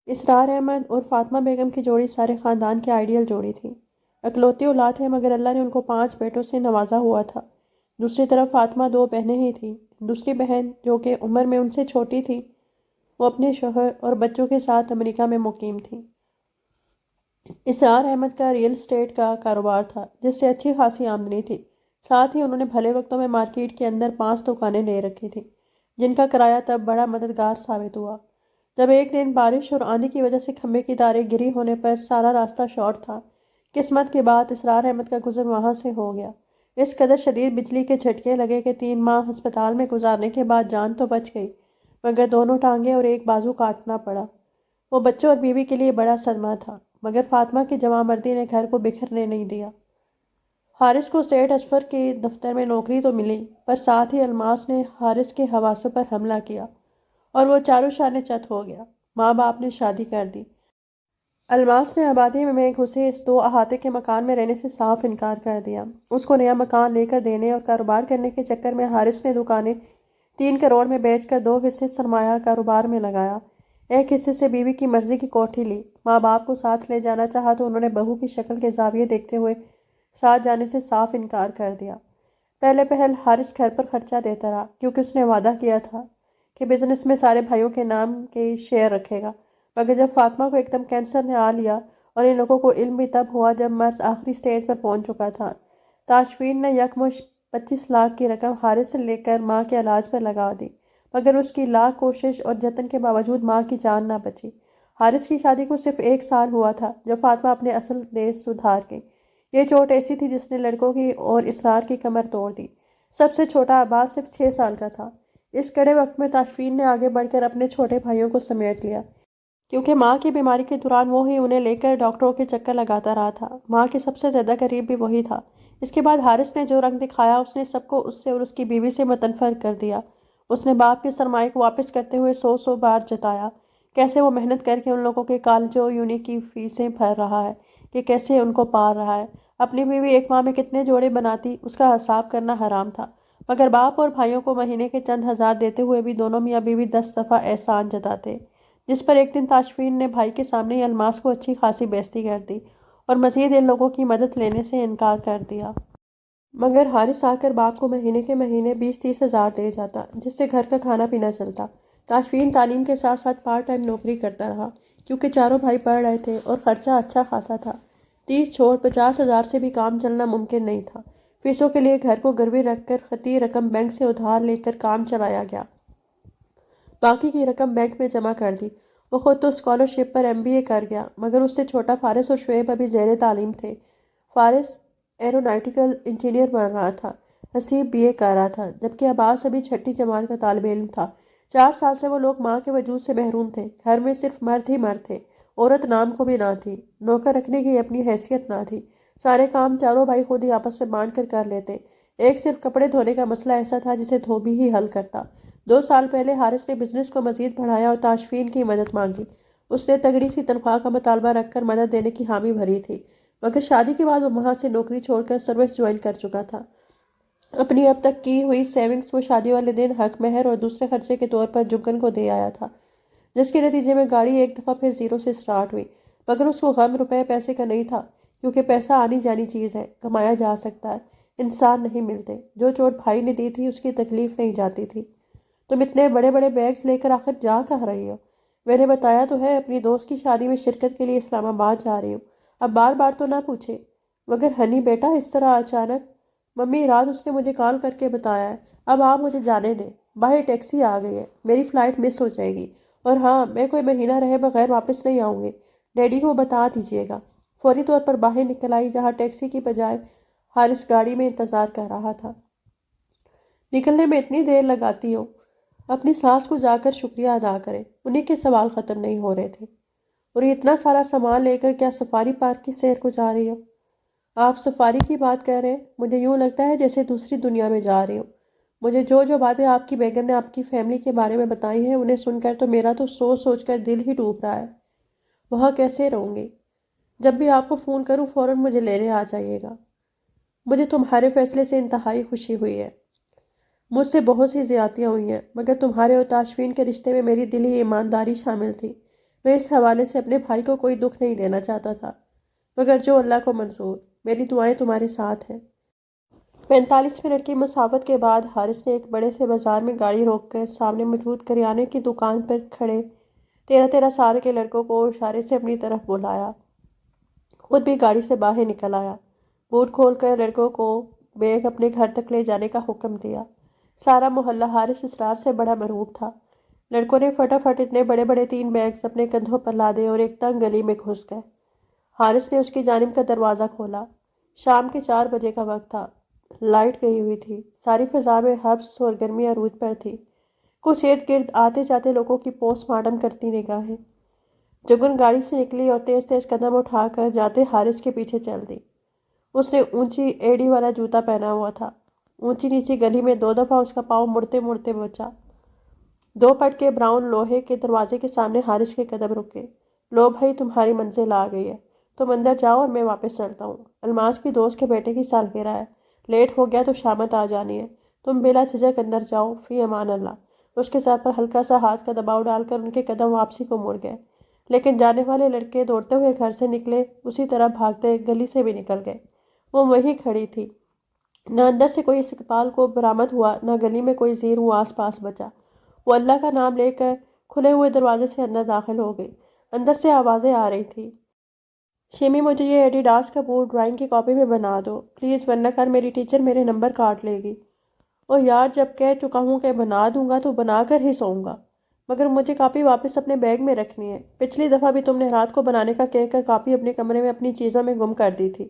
اسرار احمد اور فاطمہ بیگم کی جوڑی سارے خاندان کی آئیڈیل جوڑی تھی۔ اکلوتی اولاد ہے مگر اللہ نے ان کو 5 بیٹوں سے نوازا ہوا تھا۔ دوسری طرف فاطمہ 2 بہنیں ہی تھیں۔ دوسری بہن جو کہ عمر میں ان سے چھوٹی تھی وہ اپنے شوہر اور بچوں کے ساتھ امریکہ میں مقیم تھی۔ اسرار احمد کا ریل اسٹیٹ کا کاروبار تھا جس سے اچھی خاصی آمدنی تھی۔ ساتھ ہی انہوں نے بھلے وقتوں میں مارکیٹ کے اندر 5 دکانیں لے رکھی تھیں جن کا کرایہ تب بڑا مددگار ثابت ہوا۔ جب ایک دن بارش اور آندھی کی وجہ سے کھمبے کی تاریں گری ہونے پر سارا راستہ شارٹ تھا، قسمت کے بعد اسرار احمد کا گزر وہاں سے ہو گیا۔ اس قدر شدید بجلی کے جھٹکے لگے کہ 3 ماہ ہسپتال میں گزارنے کے بعد جان تو بچ گئی مگر دونوں ٹانگیں اور ایک بازو کاٹنا پڑا۔ وہ بچوں اور بیوی کے لیے بڑا صدمہ تھا مگر فاطمہ کی جوان مردی نے گھر کو بکھرنے نہیں دیا۔ حارث کو اسٹیٹ اشفر کے دفتر میں نوکری تو ملی پر ساتھ ہی الماس نے حارث کے حواسوں پر حملہ کیا اور وہ چاروں شانے چت ہو گیا۔ ماں باپ نے شادی کر دی۔ الماس نے آبادی میں گھسے اس 2 احاطے کے مکان میں رہنے سے صاف انکار کر دیا۔ اس کو نیا مکان لے کر دینے اور کاروبار کرنے کے چکر میں حارث نے دکانیں 3 کروڑ میں بیچ کر 2 حصے سرمایہ کاروبار میں لگایا۔ ایک حصے سے بیوی کی مرضی کی کوٹھی لی۔ ماں باپ کو ساتھ لے جانا چاہا تو انہوں نے بہو کی شکل کے زاویے دیکھتے ہوئے ساتھ جانے سے صاف انکار کر دیا۔ پہلے پہل حارث گھر پر خرچہ دیتا رہا کیونکہ اس نے وعدہ کیا تھا کہ بزنس میں سارے بھائیوں کے نام کے شیئر رکھے گا، مگر جب فاطمہ کو ایک دم کینسر نے آ لیا اور ان لوگوں کو علم بھی تب ہوا جب مرض آخری سٹیج پر پہنچ چکا تھا، تاشفین نے یکمشت 25 لاکھ کی رقم حارث سے لے کر ماں کے علاج پر لگا دی مگر اس کی لاکھ کوشش اور جتن کے باوجود ماں کی جان نہ بچی۔ حارث کی شادی کو صرف 1 سال ہوا تھا جب فاطمہ اپنے اصل دیش سدھار گئی۔ یہ چوٹ ایسی تھی جس نے لڑکوں کی اور اسرار کی کمر توڑ دی۔ سب سے چھوٹا عباس صرف 6 سال کا تھا۔ اس کڑے وقت میں تاشفین نے آگے بڑھ کر اپنے چھوٹے بھائیوں کو سمیٹ لیا کیونکہ ماں کی بیماری کے دوران وہ ہی انہیں لے کر ڈاکٹروں کے چکر لگاتا رہا تھا۔ ماں کے سب سے زیادہ قریب بھی وہی تھا۔ اس کے بعد حارث نے جو رنگ دکھایا اس نے سب کو اس سے اور اس کی بیوی سے متنفر کر دیا۔ اس نے باپ کے سرمایہ کو واپس کرتے ہوئے 100 بار جتایا کیسے وہ محنت کر کے ان لوگوں کے کالج و یونی کی فیسیں بھر رہا ہے، کہ کیسے ان کو پال رہا ہے۔ اپنی بیوی ایک ماہ میں کتنے جوڑے بناتی اس کا حساب کرنا حرام تھا مگر باپ اور بھائیوں کو مہینے کے چند ہزار دیتے ہوئے بھی دونوں میاں بیوی 10 دفعہ احسان جتاتے، جس پر ایک دن تاشفین نے بھائی کے سامنے ہی الماس کو اچھی خاصی بےعزتی کر دی اور مزید ان لوگوں کی مدد لینے سے انکار کر دیا۔ مگر حارث آ کر باپ کو مہینے کے مہینے 20-30 ہزار دے جاتا جس سے گھر کا کھانا پینا چلتا۔ تاشفین تعلیم کے ساتھ ساتھ پارٹ ٹائم نوکری کرتا رہا کیونکہ چاروں بھائی پڑھ رہے تھے اور خرچہ اچھا خاصا تھا۔ 30 چھوڑ 50 ہزار سے بھی کام چلنا ممکن نہیں تھا۔ فیسوں کے لیے گھر کو گروی رکھ کر خطی رقم بینک سے ادھار لے کر کام چلایا گیا۔ باقی کی رقم بینک میں جمع کر دی۔ وہ خود تو اسکالرشپ پر MBA کر گیا مگر اس سے چھوٹا فارس اور شعیب ابھی زیر تعلیم تھے۔ فارس ایروناٹیکل انجینئر بن رہا تھا، حسیب BA کر رہا تھا جبکہ عباس ابھی 6ٹھی جماعت کا طالب علم تھا۔ 4 سال سے وہ لوگ ماں کے وجود سے محروم تھے۔ گھر میں صرف مرد ہی مرد تھے، عورت نام کو بھی نہ تھی، نوکر رکھنے کی اپنی حیثیت نہ تھی۔ سارے کام چاروں بھائی خود ہی آپس میں بانٹ کر لیتے۔ ایک صرف کپڑے دھونے کا مسئلہ ایسا تھا جسے دھوبی ہی حل کرتا۔ 2 سال پہلے حارث نے بزنس کو مزید بڑھایا اور تاشفین کی مدد مانگی۔ اس نے تگڑی سی تنخواہ کا مطالبہ رکھ کر مدد دینے کی حامی بھری تھی مگر شادی کے بعد وہ وہاں سے نوکری چھوڑ کر سروس جوائن کر چکا تھا۔ اپنی اب تک کی ہوئی سیونگز وہ شادی والے دن حق مہر اور دوسرے خرچے کے طور پر جگن کو دے آیا تھا جس کے نتیجے میں گاڑی ایک دفعہ پھر 0 سے سٹارٹ ہوئی مگر اس کو غم روپے پیسے کا نہیں تھا کیونکہ پیسہ آنی جانی چیز ہے، کمایا جا سکتا ہے، انسان نہیں ملتے۔ جو چوٹ بھائی نے دی تھی اس کی تکلیف نہیں جاتی تھی۔ تم اتنے بڑے بڑے بیگز لے کر آخر جا کہاں رہی ہو؟ میں نے بتایا تو ہے اپنی دوست کی شادی میں شرکت کے لیے اسلام آباد جا رہی ہوں۔ اب بار بار تو نہ پوچھے۔ مگر ہنی بیٹا اس طرح اچانک؟ ممی رات اس نے مجھے کال کر کے بتایا ہے۔ اب آپ مجھے جانے دیں، باہر ٹیکسی آ گئی ہے، میری فلائٹ مس ہو جائے گی اور ہاں میں کوئی مہینہ رہے بغیر واپس نہیں آؤں گی، ڈیڈی کو بتا دیجیے گا۔ فوری طور پر باہر نکل آئی جہاں ٹیکسی کی بجائے حارث گاڑی میں انتظار کر رہا تھا۔ نکلنے میں اتنی دیر لگاتی ہو؟ اپنی ساس کو جا کر شکریہ ادا کریں، انہیں کے سوال ختم نہیں ہو رہے تھے۔ اور یہ اتنا سارا سامان لے کر کیا سفاری پارک کی سیر کو جا رہی ہو؟ آپ سفاری کی بات کر رہے ہیں؟ مجھے یوں لگتا ہے جیسے دوسری دنیا میں جا رہی ہوں۔ مجھے جو باتیں آپ کی بیگم نے آپ کی فیملی کے بارے میں بتائی ہیں انہیں سن کر تو میرا تو سوچ سوچ کر دل ہی ڈوب رہا ہے۔ وہاں کیسے رہوں گی؟ جب بھی آپ کو فون کروں فوراً مجھے لینے آ جائیے گا۔ مجھے تمہارے فیصلے سے انتہائی خوشی ہوئی ہے۔ مجھ سے بہت سی زیادتیاں ہوئی ہیں مگر تمہارے اور تاشفین کے رشتے میں میری دلی ایمانداری شامل تھی۔ میں اس حوالے سے اپنے بھائی کو کوئی دکھ نہیں دینا چاہتا تھا، مگر جو اللہ کو منظور۔ میری دعائیں تمہارے ساتھ ہیں۔ 45 منٹ کی مسافت کے بعد حارث نے ایک بڑے سے بازار میں گاڑی روک کر سامنے موجود کریانے کی دکان پر کھڑے 13 سال کے لڑکوں کو اشارے سے اپنی طرف بلایا۔ خود بھی گاڑی سے باہر نکل آیا۔ بوٹ کھول کر لڑکوں کو بیگ اپنے گھر تک لے جانے کا حکم دیا۔ سارا محلہ حارث اسرار سے بڑا مرعوب تھا۔ لڑکوں نے فٹافٹ اتنے بڑے بڑے 3 بیگز اپنے کندھوں پر لادے اور ایک تنگ گلی میں گھس گئے۔ حارث نے اس کی جانب کا دروازہ کھولا۔ شام کے 4 بجے کا وقت تھا۔ لائٹ گئی ہوئی تھی۔ ساری فضا میں حبس اور گرمی عروج پر تھی۔ کچھ ارد گرد آتے جاتے لوگوں کی پوسٹ مارٹم کرتی نگاہیں۔ جگن گاڑی سے نکلی اور تیز تیز قدم اٹھا کر جاتے حارث کے پیچھے چل دی۔ اس نے اونچی ایڑی والا جوتا پہنا ہوا تھا۔ اونچی نیچی گلی میں 2 دفعہ اس کا پاؤں مڑتے مڑتے بچا۔ 2 پٹ کے براؤن لوہے کے دروازے کے سامنے حارث کے قدم رکے۔ لو بھائی، تمہاری منزل آ گئی ہے۔ تم اندر جاؤ اور میں واپس چلتا ہوں۔ الماس کی دوست کے بیٹے کی سالگرہ ہے۔ لیٹ ہو گیا تو شامت آ جانی ہے۔ تم بلا جھجک اندر جاؤ۔ فی امان اللہ۔ اس کے سر پر ہلکا سا ہاتھ کا دباؤ ڈال کر ان کے قدم واپسی کو مڑ گئے، لیکن جانے والے لڑکے دوڑتے ہوئے گھر سے نکلے اسی طرح بھاگتے گلی سے بھی نکل گئے۔ وہ وہیں کھڑی تھی۔ نہ اندر سے کوئی استقبال کو برآمد ہوا، نہ گلی میں کوئی زیر ہوا آس پاس بچا۔ وہ اللہ کا نام لے کر کھلے ہوئے دروازے سے اندر داخل ہو گئی۔ اندر سے آوازیں آ رہی تھی، شیمی مجھے یہ ایڈیڈاس کا بوٹ ڈرائنگ کی کاپی میں بنا دو پلیز، ورنہ کل میری ٹیچر میرے نمبر کاٹ لے گی۔ اور یار، جب کہہ چکا ہوں کہ بنا دوں گا تو بنا کر ہی سوؤں گا، مگر مجھے کاپی واپس اپنے بیگ میں رکھنی ہے۔ پچھلی دفعہ بھی تم نے رات کو بنانے کا کہہ کر کاپی اپنے کمرے میں اپنی چیزوں میں گم کر دی تھی۔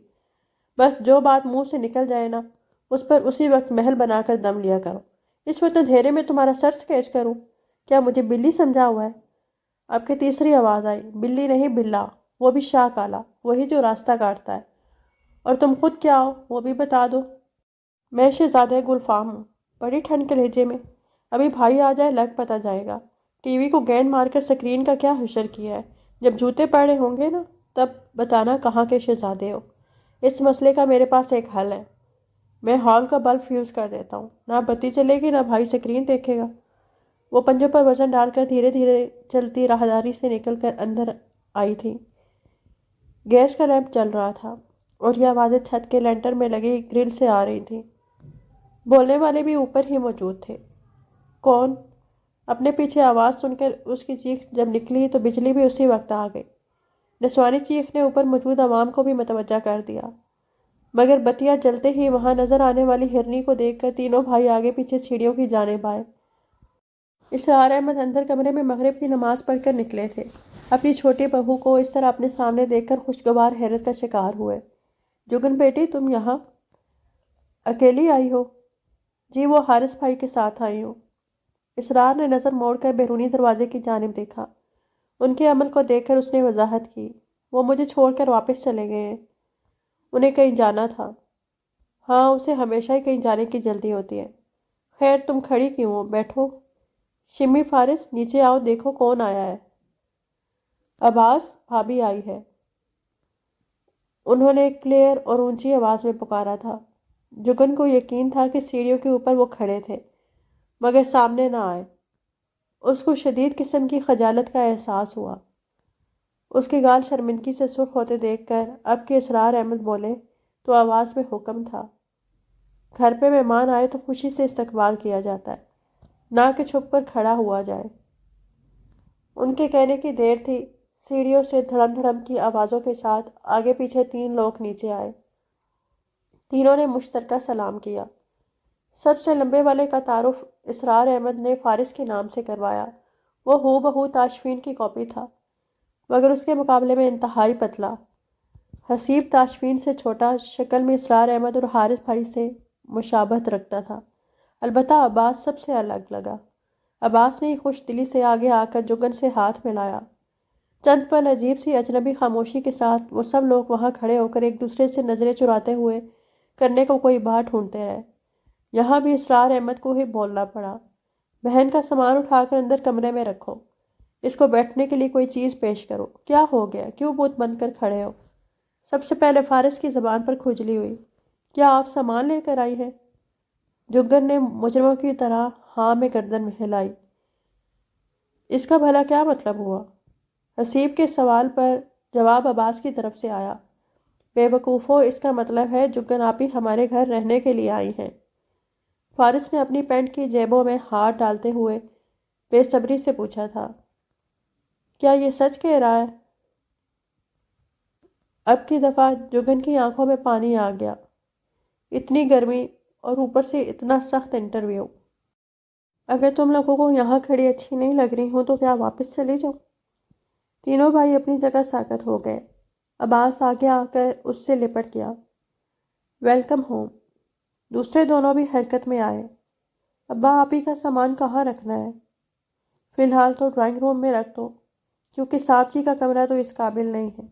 بس جو بات منہ سے نکل جائے نا، اس پر اسی وقت محل بنا کر دم لیا کرو۔ اس وقت اندھیرے میں تمہارا سر اسکیچ کروں؟ کیا مجھے بلی سمجھا ہوا ہے؟ اب کی تیسری آواز آئی، بلی نہیں بلا، وہ بھی شاہ کالا، وہی جو راستہ کاٹتا ہے۔ اور تم خود کیا ہو وہ بھی بتا دو۔ میں شہزادہ گلفام ہوں۔ بڑی ٹھنڈ کے لہجے میں۔ ابھی بھائی آ جائے لگ پتہ جائے گا۔ ٹی وی کو گیند مار کر سکرین کا کیا حشر کیا ہے؟ جب جوتے پڑے ہوں گے نا، تب بتانا کہاں کے شہزادے ہو۔ اس مسئلے کا میرے پاس ایک حل ہے۔ میں ہال کا بلب فیوز کر دیتا ہوں، نہ بتی چلے گی نہ بھائی سکرین دیکھے گا۔ وہ پنجوں پر وزن ڈال کر دھیرے دھیرے چلتی راہداری سے نکل کر اندر آئی تھی۔ گیس کا لیمپ چل رہا تھا اور یہ آوازیں چھت کے لینٹر میں لگی گرل سے آ رہی تھیں۔ بولنے والے بھی اوپر ہی موجود تھے۔ کون؟ اپنے پیچھے آواز سن کر اس کی چیخ جب نکلی تو بجلی بھی اسی وقت آ گئی۔ نسوانی چیخ نے اوپر موجود عوام کو بھی متوجہ کر دیا، مگر بتیاں جلتے ہی وہاں نظر آنے والی ہرنی کو دیکھ کر تینوں بھائی آگے پیچھے سیڑھیوں کی جانب آئے۔ اسرار احمد اندر کمرے میں مغرب کی نماز پڑھ کر نکلے تھے۔ اپنی چھوٹی بہو کو اس طرح اپنے سامنے دیکھ کر خوشگوار حیرت کا شکار ہوئے۔ جگن بیٹی، تم یہاں اکیلی آئی ہو؟ جی، وہ حارث بھائی کے ساتھ آئی ہوں۔ اسرار نے نظر موڑ کر بیرونی دروازے کی جانب دیکھا۔ ان کے عمل کو دیکھ کر اس نے وضاحت کی، وہ مجھے چھوڑ کر واپس چلے گئے ہیں، انہیں کہیں جانا تھا۔ ہاں، اسے ہمیشہ ہی کہیں جانے کی جلدی ہوتی ہے۔ خیر، تم کھڑی کیوں ہو؟ بیٹھو۔ شمی، فارس، نیچے آؤ، دیکھو کون آیا ہے۔ عباس، بھابی آئی ہے، انہوں نے کلیئر اور اونچی آواز میں پکارا تھا۔ جگن کو یقین تھا کہ سیڑھیوں کے اوپر وہ کھڑے تھے، مگر سامنے نہ آئے۔ اس کو شدید قسم کی خجالت کا احساس ہوا۔ اس کے گال شرمندگی سے سرخ ہوتے دیکھ کر اب کہ اسرار احمد بولے تو آواز میں حکم تھا، گھر پہ مہمان آئے تو خوشی سے استقبال کیا جاتا ہے، نہ کہ چھپ کر کھڑا ہوا جائے۔ ان کے کہنے کی دیر تھی، سیڑھیوں سے دھڑم دھڑم کی آوازوں کے ساتھ آگے پیچھے 3 لوگ نیچے آئے۔ تینوں نے مشترکہ سلام کیا۔ سب سے لمبے والے کا تعارف اسرار احمد نے فارس کے نام سے کروایا۔ وہ ہو بہو تاشفین کی کاپی تھا، مگر اس کے مقابلے میں انتہائی پتلا۔ حسیب تاشفین سے چھوٹا، شکل میں اسرار احمد اور حارث بھائی سے مشابہت رکھتا تھا، البتہ عباس سب سے الگ لگا۔ عباس نے خوش دلی سے آگے آ کر جگن سے ہاتھ ملایا۔ چند پل عجیب سی اجنبی خاموشی کے ساتھ وہ سب لوگ وہاں کھڑے ہو کر ایک دوسرے سے نظریں چراتے ہوئے کرنے کو کوئی بات ڈھونڈتے رہے۔ یہاں بھی اسرار احمد کو ہی بولنا پڑا، بہن کا سامان اٹھا کر اندر کمرے میں رکھو، اس کو بیٹھنے کے لیے کوئی چیز پیش کرو۔ کیا ہو گیا؟ کیوں بت بن کر کھڑے ہو؟ سب سے پہلے فارس کی زبان پر کھجلی ہوئی۔ کیا آپ سامان لے کر آئی ہیں؟ جگن نے مجرموں کی طرح ہاں میں گردن ہلائی۔ اس کا بھلا کیا مطلب ہوا؟ حسیب کے سوال پر جواب عباس کی طرف سے آیا۔ بے وقوفو، اس کا مطلب ہے جگن آپی ہمارے گھر رہنے کے لیے آئی ہیں۔ فارس نے اپنی پینٹ کی جیبوں میں ہاتھ ڈالتے ہوئے بے صبری سے پوچھا تھا، کیا یہ سچ کہہ رہا ہے؟ اب کی دفعہ جگن کی آنکھوں میں پانی آ گیا۔ اتنی گرمی اور اوپر سے اتنا سخت انٹرویو۔ اگر تم لوگوں کو یہاں کھڑی اچھی نہیں لگ رہی ہوں تو کیا واپس چلے جاؤ؟ تینوں بھائی اپنی جگہ ساکت ہو گئے۔ عباس آگے آ کر اس سے لپٹ گیا۔ Welcome home. دوسرے دونوں بھی حرکت میں آئے۔ ابا، آپی کا سامان کہاں رکھنا ہے؟ فی الحال تو ڈرائنگ روم میں رکھ دو، کیونکہ صاحب جی کا کمرہ تو اس قابل نہیں ہے۔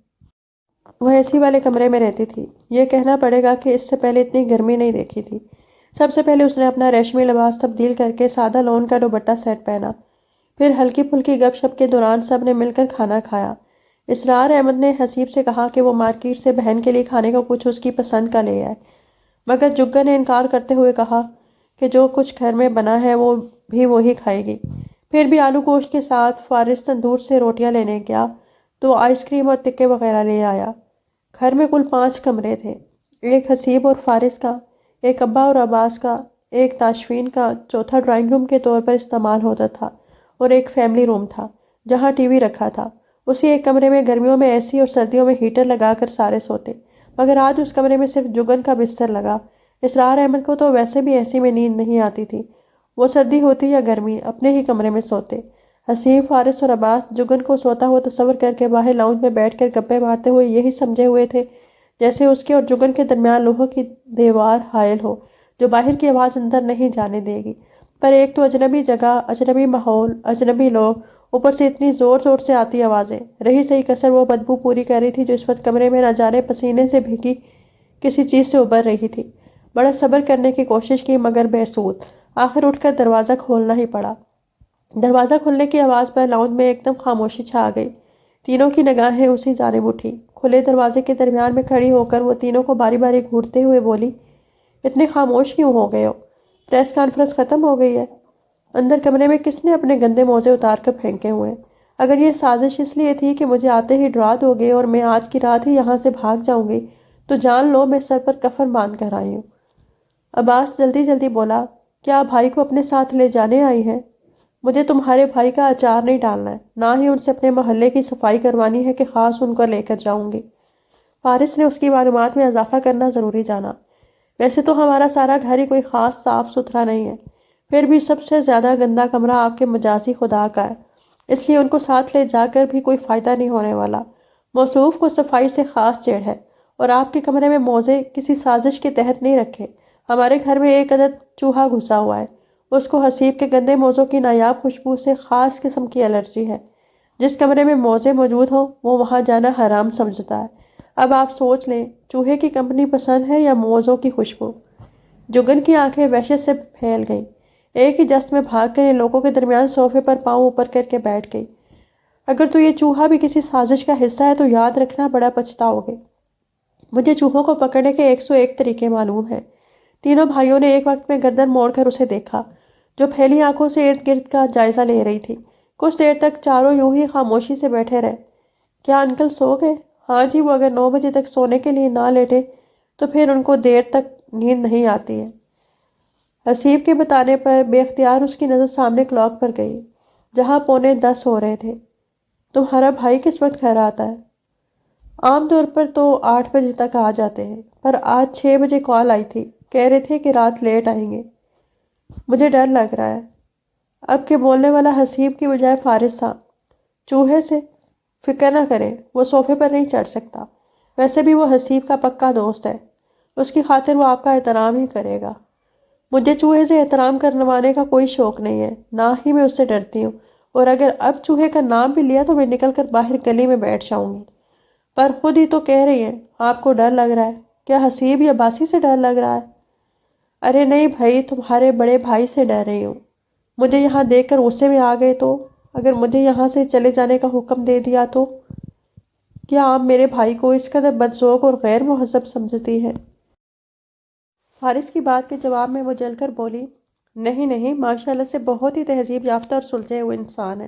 وہ اے سی والے کمرے میں رہتی تھی۔ یہ کہنا پڑے گا کہ اس سے پہلے اتنی گرمی نہیں دیکھی تھی۔ سب سے پہلے اس نے اپنا ریشمی لباس تبدیل کر کے سادہ لون کا دوپٹہ سیٹ پہنا۔ پھر ہلکی پھلکی گپ شپ کے دوران سب نے مل کر کھانا کھایا۔ اسرار احمد نے حسیب سے کہا کہ وہ مارکیٹ سے بہن کے لیے کھانے کو کچھ اس کی پسند کا لے آئے، مگر جگہ نے انکار کرتے ہوئے کہا کہ جو کچھ گھر میں بنا ہے وہ بھی وہی کھائے گی۔ پھر بھی آلو گوشت کے ساتھ فارس تندور سے روٹیاں لینے گیا تو آئس کریم اور ٹکے وغیرہ لے آیا۔ گھر میں کل 5 کمرے تھے، ایک حسیب اور فارس کا، ایک ابا اور عباس کا، ایک تاشفین کا، چوتھا ڈرائنگ روم کے طور پر استعمال ہوتا تھا، اور ایک فیملی روم تھا جہاں ٹی وی رکھا تھا۔ اسی ایک کمرے میں گرمیوں میں اے سی اور سردیوں میں ہیٹر لگا کر سارے سوتے، مگر آج اس کمرے میں صرف جگن کا بستر لگا۔ اسرار احمد کو تو ویسے بھی ایسی میں نیند نہیں آتی تھی، وہ سردی ہوتی یا گرمی اپنے ہی کمرے میں سوتے۔ حسیب، فارس اور عباس جگن کو سوتا ہوا تصور کر کے باہر لاؤنج میں بیٹھ کر گپے مارتے ہوئے یہی سمجھے ہوئے تھے جیسے اس کے اور جگن کے درمیان لوہے کی دیوار حائل ہو جو باہر کی آواز اندر نہیں جانے دے گی۔ پر ایک تو اجنبی جگہ، اجنبی ماحول، اجنبی لوگ، اوپر سے اتنی زور زور سے آتی آوازیں، رہی صحیح کسر وہ بدبو پوری کر رہی تھی جو اس وقت کمرے میں نہ جانے پسینے سے بھیگی کسی چیز سے ابھر رہی تھی۔ بڑا صبر کرنے کی کوشش کی مگر بے سود۔ آخر اٹھ کر دروازہ کھولنا ہی پڑا۔ دروازہ کھلنے کی آواز پر لاؤنج میں ایک دم خاموشی چھا گئی۔ تینوں کی نگاہیں اسی جانب اٹھی۔ کھلے دروازے کے درمیان میں کھڑی ہو کر وہ تینوں کو باری باری گھورتے ہوئے بولی، اتنے خاموش کیوں ہو گئے ہو؟ پریس کانفرنس ختم ہو گئی ہے؟ اندر کمرے میں کس نے اپنے گندے موزے اتار کر پھینکے ہوئے ہیں؟ اگر یہ سازش اس لیے تھی کہ مجھے آتے ہی ڈرا دو گے اور میں آج کی رات ہی یہاں سے بھاگ جاؤں گی تو جان لو میں سر پر کفن باندھ کر آئی ہوں۔ عباس جلدی جلدی بولا، کیا بھائی کو اپنے ساتھ لے جانے آئی ہیں؟ مجھے تمہارے بھائی کا اچار نہیں ڈالنا ہے، نہ ہی ان سے اپنے محلے کی صفائی کروانی ہے کہ خاص ان کو لے کر جاؤں گی۔ فارس نے اس کی معلومات میں اضافہ کرنا ضروری جانا۔ ویسے تو ہمارا سارا گھر ہی کوئی خاص صاف ستھرا نہیں ہے، پھر بھی سب سے زیادہ گندا کمرہ آپ کے مجازی خدا کا ہے، اس لیے ان کو ساتھ لے جا کر بھی کوئی فائدہ نہیں ہونے والا۔ موصوف کو صفائی سے خاص چڑ ہے، اور آپ کے کمرے میں موزے کسی سازش کے تحت نہیں رکھے۔ ہمارے گھر میں ایک عدد چوہا گھسا ہوا ہے، اس کو حسیب کے گندے موزوں کی نایاب خوشبو سے خاص قسم کی الرجی ہے۔ جس کمرے میں موزے موجود ہوں وہ وہاں جانا حرام سمجھتا ہے۔ اب آپ سوچ لیں، چوہے کی کمپنی پسند ہے یا موزوں کی خوشبو؟ جگن کی آنکھیں وحشت سے پھیل گئیں۔ ایک ہی جست میں بھاگ کر ان لوگوں کے درمیان صوفے پر پاؤں اوپر کر کے بیٹھ گئی۔ اگر تو یہ چوہا بھی کسی سازش کا حصہ ہے تو یاد رکھنا بڑا پچھتاؤ گے۔ مجھے چوہوں کو پکڑنے کے 101 طریقے معلوم ہیں۔ تینوں بھائیوں نے ایک وقت میں گردن موڑ کر اسے دیکھا، جو پھیلی آنکھوں سے ارد گرد کا جائزہ لے رہی تھی۔ کچھ دیر تک چاروں یوں ہی خاموشی سے بیٹھے رہے۔ کیا انکل سو گئے؟ ہاں جی، وہ اگر 9 بجے تک سونے کے لیے نہ لیٹے تو پھر ان کو دیر تک نیند نہیں آتی ہے۔ حسیب کے بتانے پر بے اختیار اس کی نظر سامنے کلاک پر گئی، جہاں 9:45 ہو رہے تھے۔ تمہارا بھائی کس وقت گھر آتا ہے؟ عام طور پر تو 8 بجے تک آ جاتے ہیں، پر آج 6 بجے کال آئی تھی، کہہ رہے تھے کہ رات لیٹ آئیں گے۔ مجھے ڈر لگ رہا ہے۔ اب کے بولنے والا حسیب کی بجائے فارس تھا۔ چوہے سے فکر نہ کریں، وہ صوفے پر نہیں چڑھ سکتا۔ ویسے بھی وہ حسیب کا پکا دوست ہے، اس کی خاطر وہ آپ کا احترام ہی کرے گا۔ مجھے چوہے سے احترام کروانے کا کوئی شوق نہیں ہے، نہ ہی میں اس سے ڈرتی ہوں، اور اگر اب چوہے کا نام بھی لیا تو میں نکل کر باہر گلی میں بیٹھ جاؤں گی۔ پر خود ہی تو کہہ رہی ہیں آپ کو ڈر لگ رہا ہے، کیا حسیب یا باسی سے ڈر لگ رہا ہے؟ ارے نہیں بھائی، تمہارے بڑے بھائی سے ڈر رہی ہوں۔ مجھے یہاں دیکھ کر غصے میں آ گئے تو؟ اگر مجھے یہاں سے چلے جانے کا حکم دے دیا تو؟ کیا آپ میرے بھائی کو اس قدر بدذوق اور غیر مہذب سمجھتی ہیں؟ فارس کی بات کے جواب میں وہ جل کر بولی، نہیں نہیں، ماشاءاللہ سے بہت ہی تہذیب یافتہ اور سلجھے ہوئے انسان ہے۔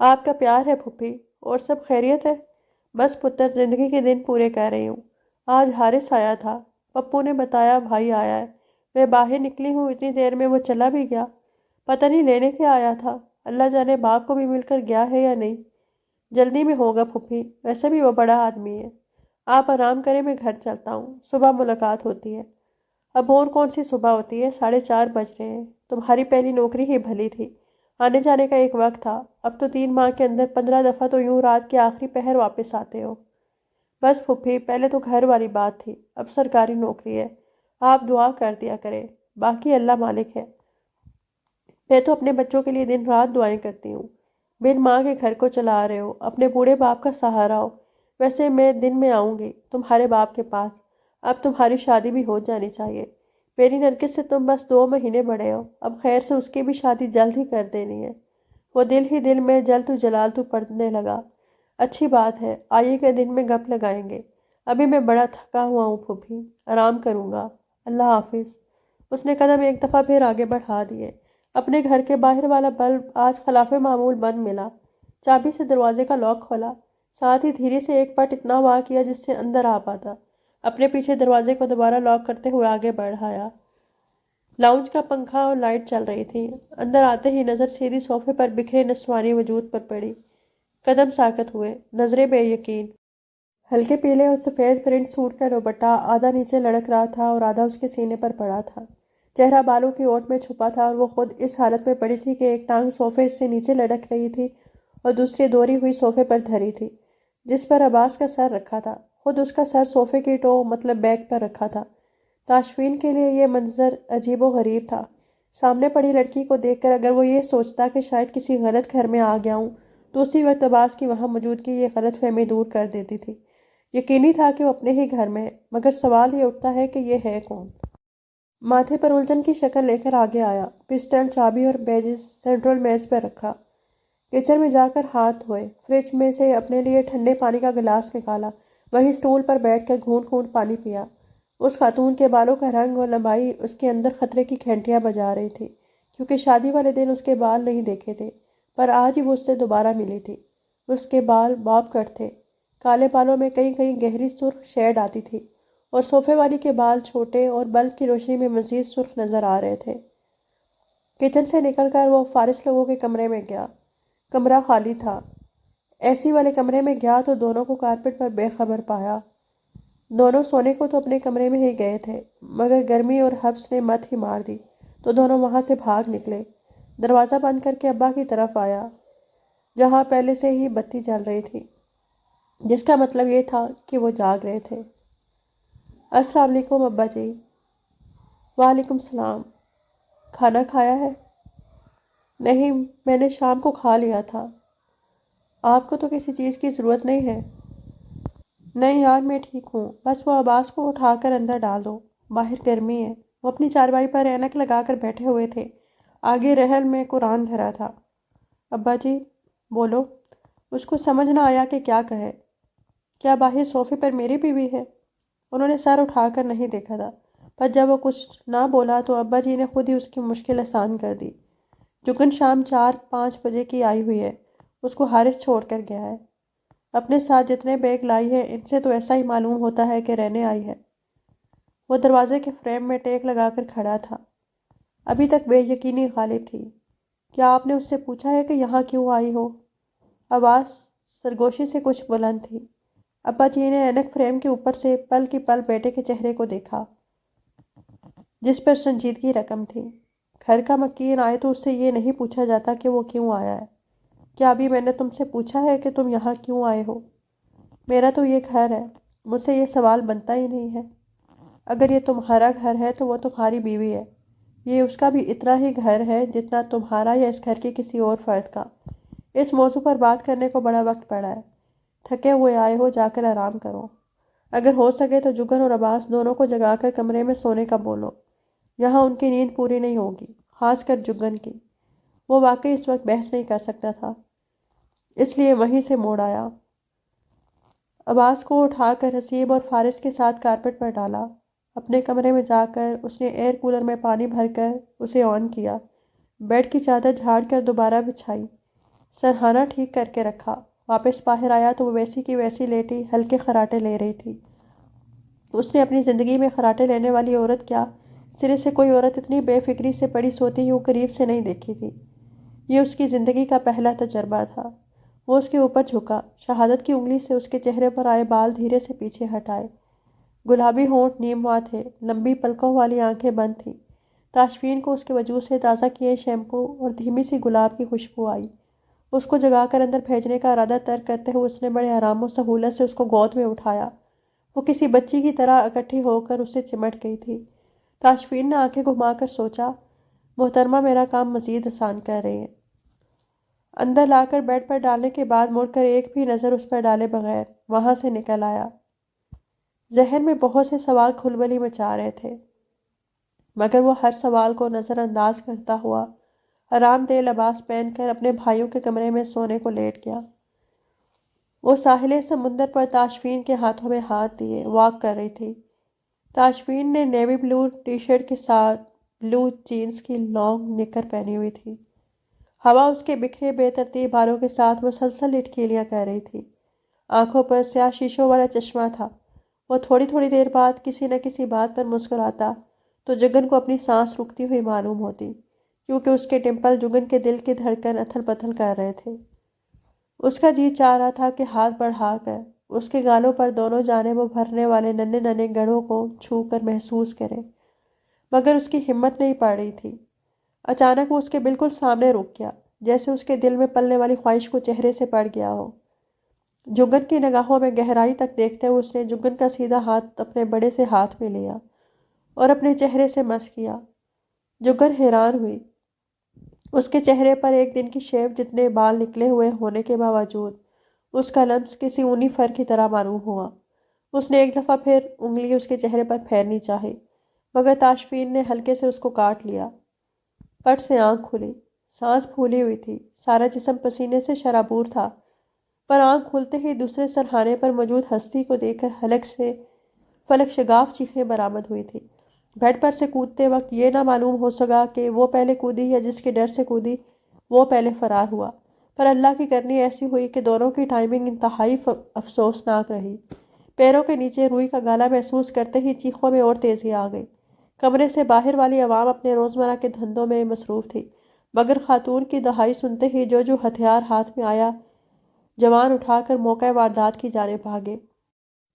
آپ کا پیار ہے پھوپھی، اور سب خیریت ہے؟ بس پتر، زندگی کے دن پورے کر رہی ہوں۔ آج حارث آیا تھا، پپو نے بتایا بھائی آیا ہے۔ میں باہر نکلی ہوں، اتنی دیر میں وہ چلا بھی گیا۔ پتہ نہیں لینے کیا آیا تھا، اللہ جانے باپ کو بھی مل کر گیا ہے یا نہیں۔ جلدی میں ہوگا پھوپھی، ویسے بھی وہ بڑا آدمی ہے۔ آپ آرام کریں، میں گھر چلتا ہوں، صبح ملاقات ہوتی ہے۔ اب اور کون سی صبح ہوتی ہے، 4:30 بج رہے ہیں۔ تمہاری پہلی نوکری ہی بھلی تھی، آنے جانے کا ایک وقت تھا۔ اب تو 3 ماہ کے اندر 15 دفعہ تو یوں رات کے آخری پہر واپس آتے ہو۔ بس پھوپھی، پہلے تو گھر والی بات تھی، اب سرکاری نوکری ہے۔ آپ دعا کر دیا کریں، باقی اللہ مالک ہے۔ میں تو اپنے بچوں کے لیے دن رات دعائیں کرتی ہوں۔ بن ماں کے گھر کو چلا رہے ہو، اپنے بوڑھے باپ کا سہارا ہو۔ ویسے میں دن میں آؤں گی تمہارے باپ کے پاس، اب تمہاری شادی بھی ہو جانی چاہیے۔ میری نرگس سے تم بس 2 مہینے بڑے ہو، اب خیر سے اس کی بھی شادی جلد ہی کر دینی ہے۔ وہ دل ہی دل میں جل تو جلال تو پڑھنے لگا۔ اچھی بات ہے، آئیے گا دن میں گپ لگائیں گے۔ ابھی میں بڑا تھکا ہوا ہوں پھوپھی، آرام کروں گا، اللہ حافظ۔ اس نے قدم ایک دفعہ پھر آگے بڑھا دیے۔ اپنے گھر کے باہر والا بلب آج خلاف معمول بند ملا۔ چابی سے دروازے کا لاک کھولا، ساتھ ہی دھیرے سے ایک پٹ اتنا وا کیا جس سے اندر آ پاتا۔ اپنے پیچھے دروازے کو دوبارہ لاک کرتے ہوئے آگے بڑھایا۔ لاؤنج کا پنکھا اور لائٹ چل رہی تھی۔ اندر آتے ہی نظر سیدھی صوفے پر بکھرے نسوانی وجود پر پڑی۔ قدم ساکت ہوئے، نظریں بے یقین۔ ہلکے پیلے اور سفید پرنٹ سوٹ کا دوپٹہ آدھا نیچے لڑک رہا تھا اور آدھا اس کے سینے پر پڑا تھا۔ چہرہ بالوں کی اوٹ میں چھپا تھا اور وہ خود اس حالت میں پڑی تھی کہ ایک ٹانگ صوفے سے نیچے لڑک رہی تھی اور دوسری دوری ہوئی صوفے پر دھری تھی، جس پر عباس کا سر رکھا تھا۔ خود اس کا سر صوفے کی ٹو مطلب بیک پر رکھا تھا۔ تاشفین کے لیے یہ منظر عجیب و غریب تھا۔ سامنے پڑی لڑکی کو دیکھ کر اگر وہ یہ سوچتا کہ شاید کسی غلط گھر میں آ گیا ہوں تو اسی وقت عباس کی وہاں موجودگی یہ غلط فہمی دور کر دیتی تھی۔ یقینی تھا کہ وہ اپنے ہی گھر میں ہے، مگر سوال یہ اٹھتا ہے کہ یہ ہے کون؟ ماتھے پر الجھن کی شکل لے کر آگے آیا، پسٹل، چابی اور بیجز سینٹرل میز پر رکھا۔ کچن میں جا کر ہاتھ دھوئے، فریج میں سے اپنے لیے ٹھنڈے پانی کا گلاس نکالا، وہیں اسٹول پر بیٹھ کر گھونٹ گھونٹ پانی پیا۔ اس خاتون کے بالوں کا رنگ اور لمبائی اس کے اندر خطرے کی گھنٹیاں بجا رہی تھی، کیونکہ شادی والے دن اس کے بال نہیں دیکھے تھے، پر آج ہی وہ اس سے دوبارہ ملی تھی۔ اس کے بال باب کٹ تھے، کالے بالوں میں کہیں کہیں گہری سرخ شیڈ آتی تھی، اور صوفے والی کے بال چھوٹے اور بلب کی روشنی میں مزید سرخ نظر آ رہے تھے۔ کچن سے نکل کر وہ فارس لوگوں کے کمرے میں گیا۔ کمرہ خالی تھا۔ اے سی والے کمرے میں گیا تو دونوں کو کارپٹ پر بے خبر پایا۔ دونوں سونے کو تو اپنے کمرے میں ہی گئے تھے، مگر گرمی اور حبس نے مت ہی مار دی تو دونوں وہاں سے بھاگ نکلے۔ دروازہ بند کر کے ابا کی طرف آیا، جہاں پہلے سے ہی بتی جل رہی تھی، جس کا مطلب یہ تھا کہ وہ جاگ رہے تھے۔ السلام علیکم ابا جی۔ وعلیکم السلام۔ کھانا کھایا ہے؟ نہیں، میں نے شام کو کھا لیا تھا۔ آپ کو تو کسی چیز کی ضرورت نہیں ہے؟ نہیں یار، میں ٹھیک ہوں، بس وہ عباس کو اٹھا کر اندر ڈال دو، باہر گرمی ہے۔ وہ اپنی چارپائی پر اینک لگا کر بیٹھے ہوئے تھے، آگے رحل میں قرآن دھرا تھا۔ ابا جی بولو۔ اس کو سمجھ نہ آیا کہ کیا کہے۔ کیا باہر صوفے پر میری بیوی ہے؟ انہوں نے سر اٹھا کر نہیں دیکھا تھا، پر جب وہ کچھ نہ بولا تو ابا جی نے خود ہی اس کی مشکل آسان کر دی۔ جگن شام 4-5 بجے کی آئی ہوئی ہے، اس کو حارث چھوڑ کر گیا ہے۔ اپنے ساتھ جتنے بیگ لائی ہے ان سے تو ایسا ہی معلوم ہوتا ہے کہ رہنے آئی ہے۔ وہ دروازے کے فریم میں ٹیک لگا کر کھڑا تھا۔ ابھی تک بے یقینی غالب تھی۔ کیا آپ نے اس سے پوچھا ہے کہ یہاں کیوں آئی ہو؟ آواز سرگوشی سے کچھ بلند تھی۔ ابا جی نے اینک فریم کے اوپر سے پل کی پل بیٹے کے چہرے کو دیکھا، جس پر سنجیدگی رقم تھی۔ گھر کا مکین آئے تو اس سے یہ نہیں پوچھا جاتا کہ وہ کیوں آیا ہے۔ کیا ابھی میں نے تم سے پوچھا ہے کہ تم یہاں کیوں آئے ہو؟ میرا تو یہ گھر ہے، مجھ سے یہ سوال بنتا ہی نہیں ہے۔ اگر یہ تمہارا گھر ہے تو وہ تمہاری بیوی ہے، یہ اس کا بھی اتنا ہی گھر ہے جتنا تمہارا یا اس گھر کے کسی اور فرد کا۔ اس موضوع پر بات کرنے کو بڑا وقت پڑا ہے، تھکے ہوئے آئے ہو، جا کر آرام کرو۔ اگر ہو سکے تو جگن اور عباس دونوں کو جگا کر کمرے میں سونے کا بولو، یہاں ان کی نیند پوری نہیں ہوگی، خاص کر جگن کی۔ وہ واقعی اس وقت بحث نہیں کر سکتا تھا، اس لیے وہیں سے موڑ آیا۔ عباس کو اٹھا کر حسیب اور فارس کے ساتھ کارپٹ پر ڈالا۔ اپنے کمرے میں جا کر اس نے ایئر کولر میں پانی بھر کر اسے آن کیا، بیڈ کی چادر جھاڑ کر دوبارہ بچھائی، سرہانہ ٹھیک کر کے رکھا۔ واپس باہر آیا تو وہ ویسی کی ویسی لیٹی ہلکے خراٹے لے رہی تھی۔ اس نے اپنی زندگی میں خراٹے لینے والی عورت کیا سرے سے کوئی عورت اتنی بے فکری سے پڑی سوتی یوں قریب سے نہیں دیکھی تھی۔ یہ اس کی زندگی کا پہلا تجربہ تھا۔ وہ اس کے اوپر جھکا، شہادت کی انگلی سے اس کے چہرے پر آئے بال دھیرے سے پیچھے ہٹائے۔ گلابی ہونٹ نیم وا تھے، لمبی پلکوں والی آنکھیں بند تھیں۔ تاشفین کو اس کے وجود سے تازہ کیے شیمپو اور دھیمی سی گلاب کی خوشبو آئی۔ اس کو جگا کر اندر بھیجنے کا ارادہ ترک کرتے ہوئے اس نے بڑے آرام و سہولت سے اس کو گود میں اٹھایا۔ وہ کسی بچی کی طرح اکٹھی ہو کر اسے چمٹ گئی تھی۔ تاشفین نے آنکھیں گھما کر سوچا، محترمہ میرا کام مزید آسان کر رہی ہیں۔ اندر لا کر بیڈ پر ڈالنے کے بعد مڑ کر ایک بھی نظر اس پر ڈالے بغیر وہاں سے نکل آیا۔ ذہن میں بہت سے سوال کھلبلی مچا رہے تھے، مگر وہ ہر سوال کو نظر انداز کرتا ہوا آرام دہ لباس پہن کر اپنے بھائیوں کے کمرے میں سونے کو لیٹ گیا۔ وہ ساحل سمندر پر تاشفین کے ہاتھوں میں ہاتھ دیے واک کر رہی تھی۔ تاشفین نے نیوی بلو ٹی شرٹ کے ساتھ بلو جینز کی لانگ نکر پہنی ہوئی تھی۔ ہوا اس کے بکھرے بے ترتیب بالوں کے ساتھ مسلسل لٹکیلیاں کر رہی تھی۔ آنکھوں پر سیاہ شیشوں والا چشمہ تھا۔ وہ تھوڑی تھوڑی دیر بعد کسی نہ کسی بات پر مسکراتا تو جگن کو اپنی سانس رکتی ہوئی معلوم ہوتی، کیونکہ اس کے ڈمپل جگن کے دل کی دھڑکن اتھل پتھل کر رہے تھے۔ اس کا جی چاہ رہا تھا کہ ہاتھ بڑھا کر اس کے گالوں پر دونوں جانب ابھرنے والے ننھے ننھے گڑھوں کو چھو کر محسوس کرے، مگر اس کی ہمت نہیں پڑ رہی تھی۔ اچانک وہ اس کے بالکل سامنے رک گیا، جیسے اس کے دل میں پلنے والی خواہش کو چہرے سے پڑ گیا ہو۔ جگن کی نگاہوں میں گہرائی تک دیکھتے ہوئے اس نے جگن کا سیدھا ہاتھ اپنے بڑے سے ہاتھ میں لیا اور اپنے چہرے سے مس کیا۔ جگن حیران ہوئی۔ اس کے چہرے پر ایک دن کی شیو جتنے بال نکلے ہوئے ہونے کے باوجود اس کا لمس کسی اونی فر کی طرح معلوم ہوا۔ اس نے ایک دفعہ پھر انگلی اس کے چہرے پر پھیرنی چاہی، مگر تاشفین نے ہلکے سے اس کو کاٹ لیا۔ پٹ سے آنکھ کھلی، سانس پھولی ہوئی تھی، سارا جسم پسینے سے شرابور تھا، پر آنکھ کھلتے ہی دوسرے سرہانے پر موجود ہستی کو دیکھ کر حلق سے فلک شگاف چیخیں برآمد ہوئی تھی۔ بیڈ پر سے کودتے وقت یہ نہ معلوم ہو سکا کہ وہ پہلے کودی یا جس کے ڈر سے کودی وہ پہلے فرار ہوا، پر اللہ کی کرنی ایسی ہوئی کہ دونوں کی ٹائمنگ انتہائی افسوسناک رہی۔ پیروں کے نیچے روئی کا گالا محسوس کرتے ہی چیخوں میں اور تیزی آ گئی۔ کمرے سے باہر والی عوام اپنے روزمرہ کے دھندوں میں مصروف تھی، مگر خاتون کی دہائی سنتے ہی جو جو ہتھیار ہاتھ میں آیا جوان اٹھا کر موقع واردات کی جانب بھاگے،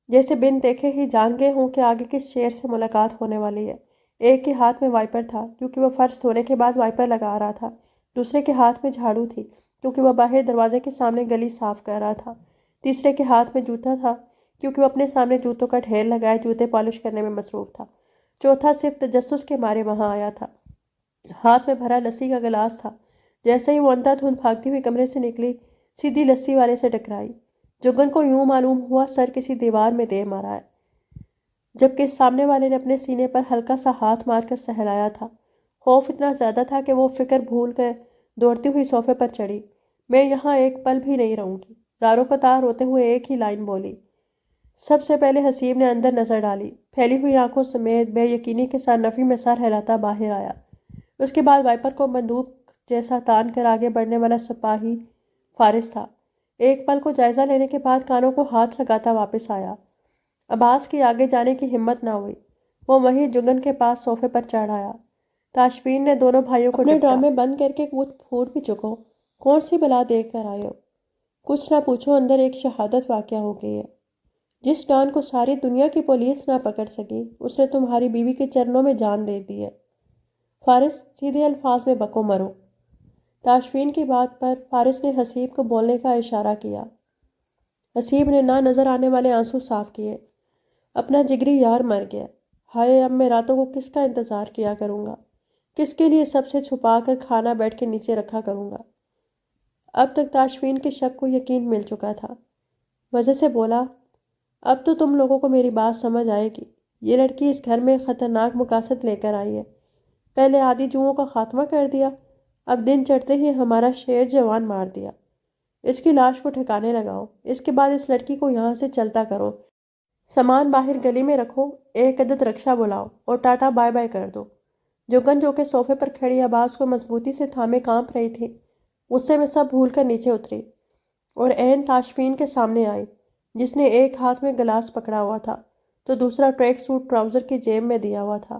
جیسے بن دیکھے ہی جان گئے ہوں کہ آگے کس شیر سے ملاقات ہونے والی ہے۔ ایک کے ہاتھ میں وائپر تھا، کیونکہ وہ فرش دھونے کے بعد وائپر لگا رہا تھا۔ دوسرے کے ہاتھ میں جھاڑو تھی، کیونکہ وہ باہر دروازے کے سامنے گلی صاف کر رہا تھا۔ تیسرے کے ہاتھ میں جوتا تھا، کیونکہ وہ اپنے سامنے جوتوں کا ڈھیر لگائے جوتے پالش کرنے میں مصروف تھا۔ چوتھا صرف تجسس کے مارے وہاں آیا تھا۔ ہاتھ میں بھرا لسی کا گلاس تھا۔ جیسے ہی وہ اندھا دھند بھاگتی ہوئی کمرے سے نکلی، سیدھی لسی والے سے ٹکرائی۔ جگن کو یوں معلوم ہوا سر کسی دیوار میں دے مارا ہے، جبکہ سامنے والے نے اپنے سینے پر ہلکا سا ہاتھ مار کر سہلایا تھا۔ خوف اتنا زیادہ تھا کہ وہ فکر بھول کر دوڑتی ہوئی صوفے پر چڑھی۔ میں یہاں ایک پل بھی نہیں رہوں گی، زاروں قطار روتے ہوئے ایک ہی لائن بولی۔ سب سے پہلے حسیب نے اندر نظر ڈالی، پھیلی ہوئی آنکھوں سمیت بے یقینی کے ساتھ نفی میں سر ہلاتا باہر آیا۔ اس کے بعد وائپر کو بندوق جیسا تان کر آگے بڑھنے والا سپاہی فارس تھا۔ ایک پل کو جائزہ لینے کے بعد کانوں کو ہاتھ لگاتا واپس آیا۔ عباس کی آگے جانے کی ہمت نہ ہوئی، وہ وہیں جگن کے پاس صوفے پر چڑھ آیا۔ تاشفین نے دونوں بھائیوں کو اپنے ڈرامے بند کر کے کچھ پھوٹ بھی چکو، کون سی بلا دیکھ کر آئے ہو؟ کچھ نہ پوچھو، اندر ایک شہادت واقعہ ہو گئی ہے۔ جس ڈان کو ساری دنیا کی پولیس نہ پکڑ سکی، اس نے تمہاری بیوی کے چرنوں میں جان دے دی ہے۔ فارس، سیدھے الفاظ میں بکو مرو۔ تاشفین کی بات پر فارس نے حسیب کو بولنے کا اشارہ کیا۔ حسیب نے نہ نظر آنے والے آنسو صاف کیے۔ اپنا جگری یار مر گیا، ہائے اب میں راتوں کو کس کا انتظار کیا کروں گا، کس کے لیے سب سے چھپا کر کھانا بیٹھ کے نیچے رکھا کروں گا۔ اب تک تاشفین کے شک کو یقین مل چکا تھا، وجہ سے بولا، اب تو تم لوگوں کو میری بات سمجھ آئے گی۔ یہ لڑکی اس گھر میں خطرناک مقاصد لے کر آئی ہے۔ پہلے آدھی جوؤں کا خاتمہ کر دیا، اب دن چڑھتے ہی ہمارا شیر جوان مار دیا۔ اس کی لاش کو ٹھکانے لگاؤ، اس کے بعد اس لڑکی کو یہاں سے چلتا کرو، سامان باہر گلی میں رکھو، ایک عدد رکشہ بلاؤ اور ٹاٹا بائے بائے کر دو۔ جگن جو کہ صوفے پر کھڑی عباس کو مضبوطی سے تھامے کانپ رہی تھی، غصے میں سب بھول کر نیچے اتری اور عین تاشفین کے سامنے آئی، جس نے ایک ہاتھ میں گلاس پکڑا ہوا تھا تو دوسرا ٹریک سوٹ ٹراؤزر کی جیب میں دیا ہوا تھا،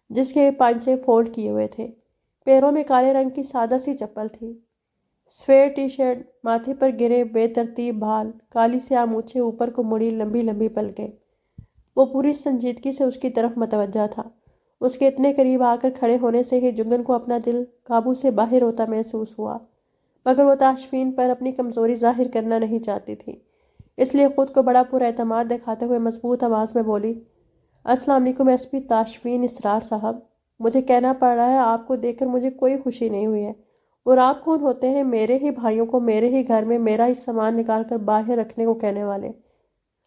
جس کے پانچے فولڈ کیے ہوئے تھے۔ پیروں میں کالے رنگ کی سادہ سی چپل تھی، سفید ٹی شرٹ، ماتھے پر گرے بے ترتیب بال، کالی سیاہ مونچھیں اوپر کو مڑی لمبی لمبی پلکیں۔ وہ پوری سنجیدگی سے اس کی طرف متوجہ تھا۔ اس کے اتنے قریب آ کر کھڑے ہونے سے ہی جنگن کو اپنا دل قابو سے باہر ہوتا محسوس ہوا، مگر وہ تاشفین پر اپنی کمزوری ظاہر کرنا نہیں چاہتی تھی، اس لیے خود کو بڑا پر اعتماد دکھاتے ہوئے مضبوط آواز میں بولی، السلام علیکم ایس پی تاشفین اسرار صاحب، مجھے کہنا پڑ رہا ہے آپ کو دیکھ کر مجھے کوئی خوشی نہیں ہوئی ہے، اور آپ کون ہوتے ہیں میرے ہی بھائیوں کو میرے ہی گھر میں میرا ہی سامان نکال کر باہر رکھنے کو کہنے والے؟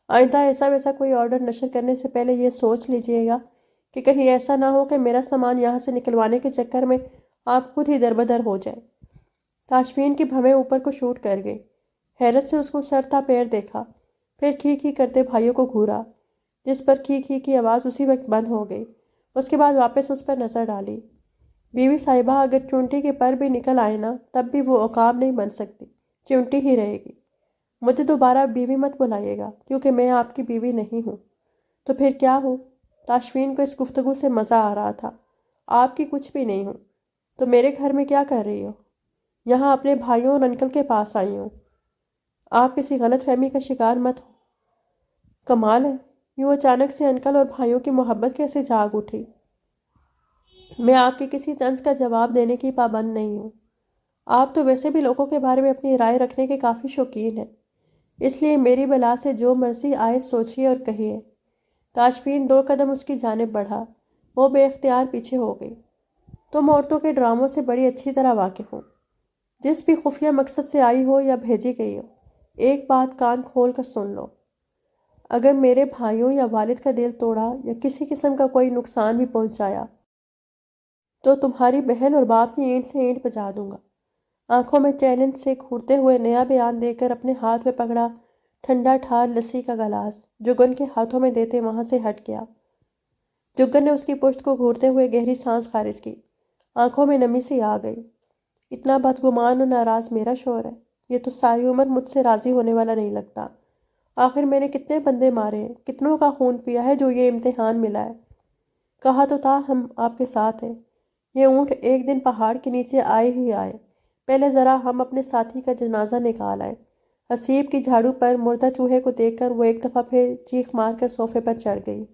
آئندہ ایسا ویسا کوئی آرڈر نشر کرنے سے پہلے یہ سوچ لیجئے گا کہ کہیں ایسا نہ ہو کہ میرا سامان یہاں سے نکلوانے کے چکر میں آپ خود ہی دربدر ہو جائیں۔ تاشفین کی بھویں اوپر کو شوٹ کر گئی، حیرت سے اس کو سر تا پیر دیکھا، پھر کھی کھی کرتے بھائیوں کو گھورا، جس پر کھی کھی کی آواز اسی وقت بند ہو گئی۔ اس کے بعد واپس اس پر نظر ڈالی۔ بیوی صاحبہ اگر چونٹی کے پر بھی نکل آئے نا تب بھی وہ عقاب نہیں بن سکتی، چونٹی ہی رہے گی۔ مجھے دوبارہ بیوی مت بلائیے گا کیونکہ میں آپ کی بیوی نہیں ہوں۔ تو پھر کیا ہوں؟ تاشفین کو اس گفتگو سے مزہ آ رہا تھا۔ آپ کی کچھ بھی نہیں ہوں تو میرے گھر میں کیا کر رہی ہو؟ یہاں اپنے بھائیوں اور انکل کے پاس آئی ہوں۔ آپ کسی غلط فہمی کا شکار مت ہو۔ کمال ہے، یوں اچانک سے انکل اور بھائیوں کی محبت کیسے جاگ اٹھی؟ میں آپ کے کسی طنز کا جواب دینے کی پابند نہیں ہوں۔ آپ تو ویسے بھی لوگوں کے بارے میں اپنی رائے رکھنے کے کافی شوقین ہیں، اس لیے میری بلا سے جو مرضی آئے سوچیے اور کہیے۔ تاشفین 2 قدم اس کی جانب بڑھا، وہ بے اختیار پیچھے ہو گئی۔ تم عورتوں کے ڈراموں سے بڑی اچھی طرح واقف ہوں، جس بھی خفیہ مقصد سے آئی ہو یا بھیجی گئی ہو۔ ایک بات کان کھول کر سن لو، اگر میرے بھائیوں یا والد کا دل توڑا یا کسی قسم کا کوئی نقصان بھی پہنچایا تو تمہاری بہن اور باپ کی اینٹ سے اینٹ بجا دوں گا۔ آنکھوں میں چیلنج سے گھورتے ہوئے نیا بیان دے کر اپنے ہاتھ میں پکڑا ٹھنڈا ٹھار لسی کا گلاس جگن کے ہاتھوں میں دیتے وہاں سے ہٹ گیا۔ جگن نے اس کی پشت کو گھورتے ہوئے گہری سانس خارج کی، آنکھوں میں نمی سی آ گئی۔ اتنا بدگمان اور ناراض میرا شوہر ہے، یہ تو ساری عمر مجھ سے راضی ہونے والا نہیں لگتا۔ آخر میں نے کتنے بندے مارے ہیں، کتنوں کا خون پیا ہے جو یہ امتحان ملا ہے۔ کہا تو تھا ہم آپ کے ساتھ ہیں۔ یہ اونٹ ایک دن پہاڑ کے نیچے آئے ہی آئے، پہلے ذرا ہم اپنے ساتھی کا جنازہ نکال آئے۔ حسیب کی جھاڑو پر مردہ چوہے کو دیکھ کر وہ ایک دفعہ پھر چیخ مار کر صوفے پر چڑھ گئی۔